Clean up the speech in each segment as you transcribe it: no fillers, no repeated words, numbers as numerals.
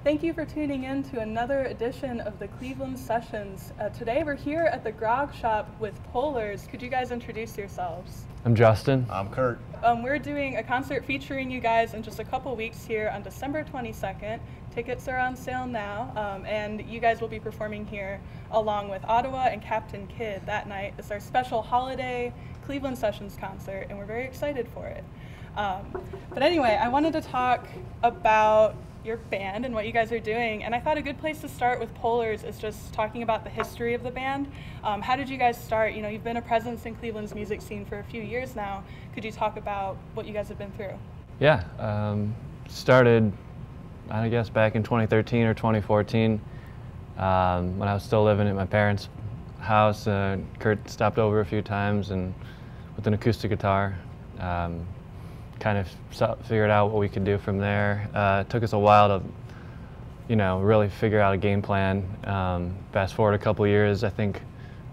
Thank you for tuning in to another edition of the Cleveland Sessions. Today we're here at the grog-shop with Polars. Could you guys introduce yourselves? I'm Justin. I'm Kurt. We're doing a concert featuring you guys in just a couple weeks here on December 22nd. Tickets are on sale now, and you guys will be performing here along with Ottawa and Captain Kidd that night. It's our special holiday Cleveland Sessions concert, and we're very excited for it. But anyway, I wanted to talk about your band and what you guys are doing, and I thought a good place to start with Polars is just talking about the history of the band. How did you guys start? You know, you've been a presence in Cleveland's music scene for a few years now. Could you talk about what you guys have been through? Yeah, started, I guess, back in 2013 or 2014 when I was still living at my parents' house. Kurt stopped over a few times and with an acoustic guitar. Kind of figured out what we could do from there. It took us a while to, really figure out a game plan. Fast forward a couple years, I think,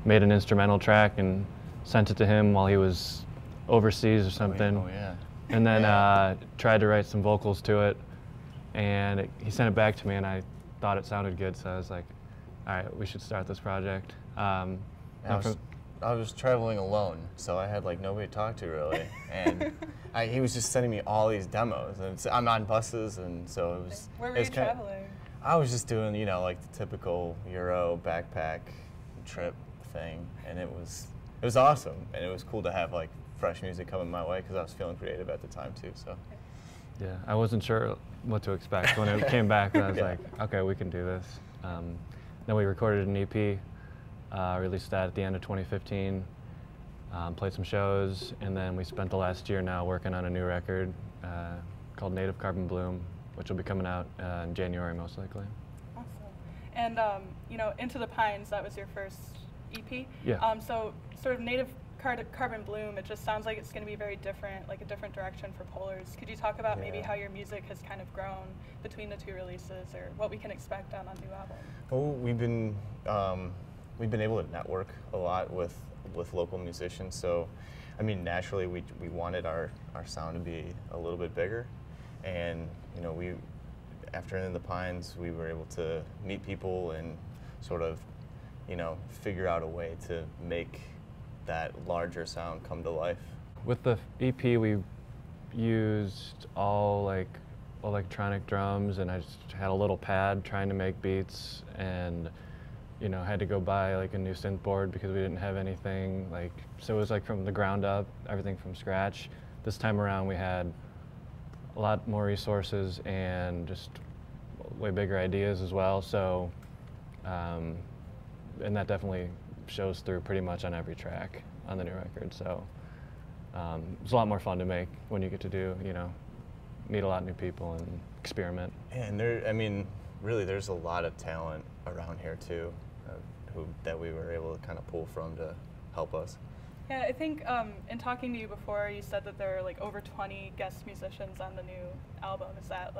made an instrumental track and sent it to him while he was overseas or something. Oh, yeah. And then tried to write some vocals to it, and he sent it back to me, and I thought it sounded good, so I was like, all right, we should start this project. I was traveling alone, so I had nobody to talk to really, and he was just sending me all these demos, and I'm on buses, and so it was. Where were you traveling? I was just doing, the typical Euro backpack trip thing, and it was awesome, and it was cool to have fresh music coming my way because I was feeling creative at the time too. So. Yeah, I wasn't sure what to expect when it came back, and I was like, okay, we can do this. Then we recorded an EP. Released that at the end of 2015, played some shows, and then we spent the last year now working on a new record called Native Carbon Bloom, which will be coming out in January most likely. Awesome. And Into the Pines, that was your first EP? Yeah. So sort of Native Carbon Bloom, it just sounds like it's going to be very different, like a different direction for Polars. Could you talk about maybe how your music has kind of grown between the two releases, or what we can expect on a new album? Well, we've been able to network a lot with local musicians, so I mean naturally we wanted our sound to be a little bit bigger, and we after In the Pines we were able to meet people and sort of figure out a way to make that larger sound come to life. With the EP we used all electronic drums, and I just had a little pad trying to make beats, and had to go buy a new synth board because we didn't have anything. So it was from the ground up, everything from scratch. This time around we had a lot more resources and just way bigger ideas as well. So, and that definitely shows through pretty much on every track on the new record. So it's a lot more fun to make when you get to do, meet a lot of new people and experiment. And really there's a lot of talent around here too. That we were able to kind of pull from to help us. Yeah, I think in talking to you before, you said that there are over 20 guest musicians on the new album. Is that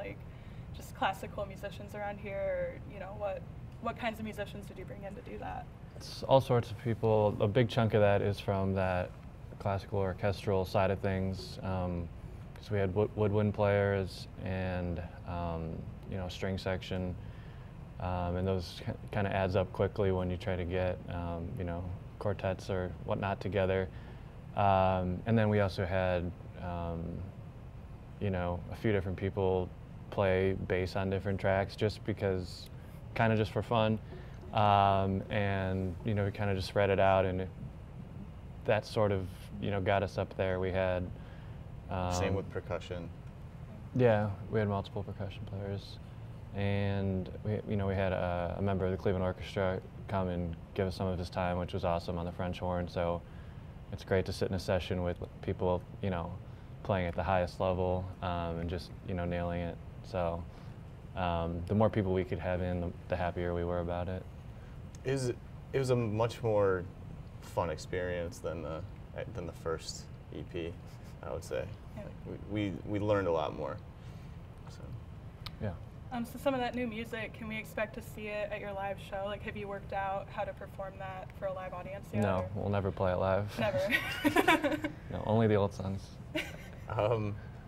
just classical musicians around here, or what kinds of musicians did you bring in to do that? It's all sorts of people. A big chunk of that is from that classical orchestral side of things. Because we had woodwind players and string section. And those kind of adds up quickly when you try to get, quartets or whatnot together. And then we also had, a few different people play bass on different tracks just because, kind of just for fun. And, we kind of just spread it out, and that sort of, got us up there. We had... Same with percussion. Yeah, we had multiple percussion players. And we had a member of the Cleveland Orchestra come and give us some of his time, which was awesome, on the French horn. So it's great to sit in a session with people, playing at the highest level and just, nailing it. So the more people we could have in, the happier we were about it. It was a much more fun experience than the first EP, I would say. Yeah. We learned a lot more. So. Yeah. So some of that new music, can we expect to see it at your live show? Have you worked out how to perform that for a live audience yet? No, we'll never play it live. Never. No, only the old songs.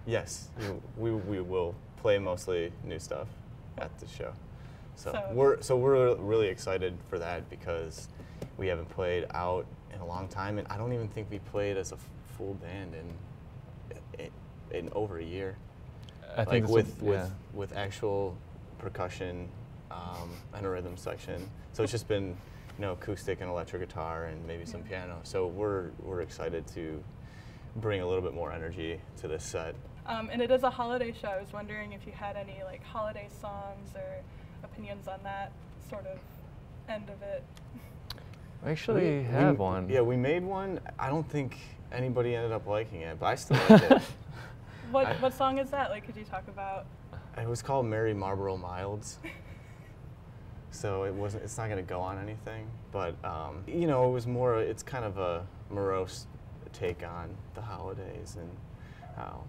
Yes, we will play mostly new stuff. at the show. So- we're really excited for that because we haven't played out in a long time, and I don't even think we played as a full band in over a year. I think Like yeah. with actual percussion and a rhythm section. So it's just been, acoustic and electric guitar and maybe some piano. So we're excited to bring a little bit more energy to this set. And it is a holiday show. I was wondering if you had any like holiday songs or opinions on that sort of end of it. I actually have one. Yeah, we made one. I don't think anybody ended up liking it, but I still like it. What song is that? Like, could you talk about? It was called Merry Marlboro Milds. So it's not going to go on anything, but it was more. It's kind of a morose take on the holidays and how.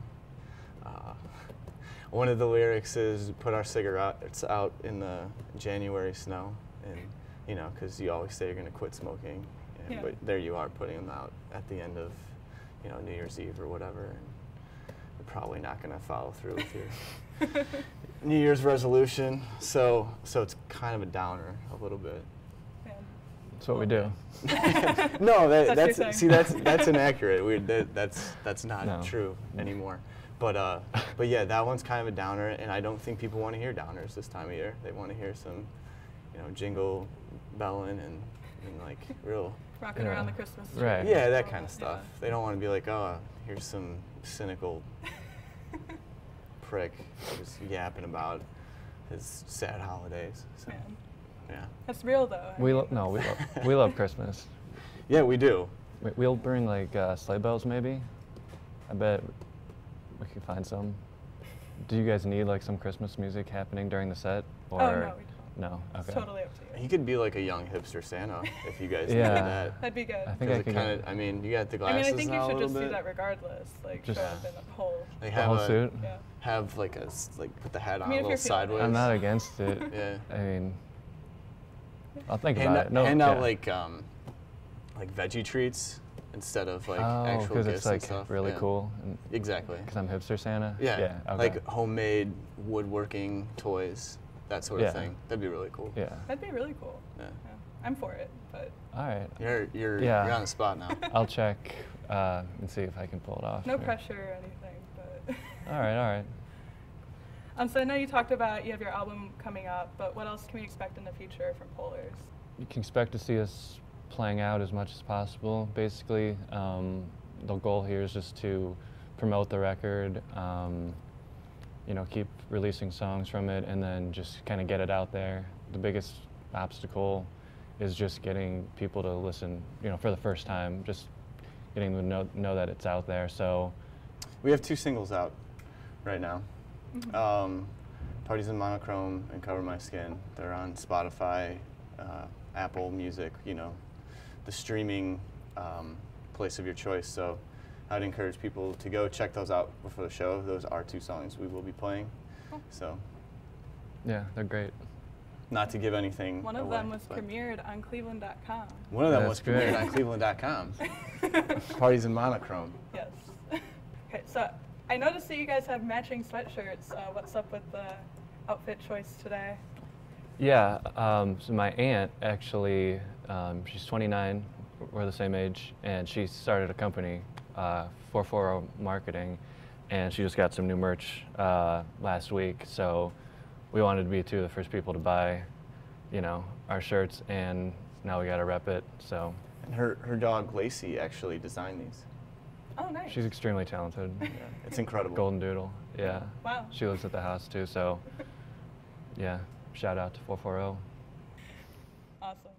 One of the lyrics is "Put our cigarettes out in the January snow," and because you always say you're going to quit smoking, but there you are putting them out at the end of New Year's Eve or whatever, and you're probably not going to follow through with your New Year's resolution. So it's kind of a downer a little bit. That's what we do. No, that's inaccurate. That's not true anymore. But yeah, that one's kind of a downer, and I don't think people want to hear downers this time of year. They want to hear some, jingle belling and like real Rocking around the Christmas tree. Right. Yeah, that kind of stuff. They don't want to be like, oh, here's some cynical prick just yapping about his sad holidays. So, yeah. That's real though. We love Christmas. Yeah, we do. We'll bring like sleigh bells maybe. I bet we could find some. Do you guys need like some Christmas music happening during the set? Or Oh, no, we don't. No? Okay. It's totally up to you. He could be like a young hipster Santa if you guys needed Yeah. that. That'd be good. I think I could get I mean, you got the I glasses think you now a should little just do bit. that regardless. Like, Just- show up in a whole. Like the whole suit. Yeah. Have like put the hat on mean, a if little you're feeling it. sideways. I'm not against it. Yeah. I mean, I'll think Hand about it. No, hand out yeah. like veggie treats instead of like Oh, actual because gifts it's like and stuff. really Yeah. cool. Exactly. Because I'm hipster Santa. Yeah. Yeah. Okay. Like homemade woodworking toys, that sort of Yeah. thing. That'd be really cool. Yeah. That'd be really cool. Yeah. Yeah. I'm for it, but All right. You're Yeah. on the spot now. I'll check and see if I can pull it off. no here. pressure or anything. But All right. All right. So I know you talked about you have your album coming up, but what else can we expect in the future from Polars? You can expect to see us playing out as much as possible. Basically, the goal here is just to promote the record, keep releasing songs from it, and then just kind of get it out there. The biggest obstacle is just getting people to listen, for the first time, just getting them to know that it's out there. So We have 2 singles out right now. Mm-hmm. Parties in Monochrome and Cover My Skin. They're on Spotify, Apple Music, the streaming place of your choice. So I'd encourage people to go check those out before the show. Those are 2 songs we will be playing. Cool. So yeah, they're great. not to give anything One of away, them was but premiered on Cleveland.com. one of them That's was premiered great. on Cleveland.com. Parties in Monochrome. Yes. Okay, so I noticed that you guys have matching sweatshirts. What's up with the outfit choice today? Yeah, so my aunt actually, she's 29, we're the same age, and she started a company, 440 Marketing, and she just got some new merch last week, so we wanted to be 2 of the first people to buy, our shirts, and now we got to rep it, so. And her dog Lacey actually designed these. Oh, nice. She's extremely talented. Yeah, it's incredible. Golden Doodle, yeah. Wow. She lives at the house too, so yeah, shout out to 440. Awesome.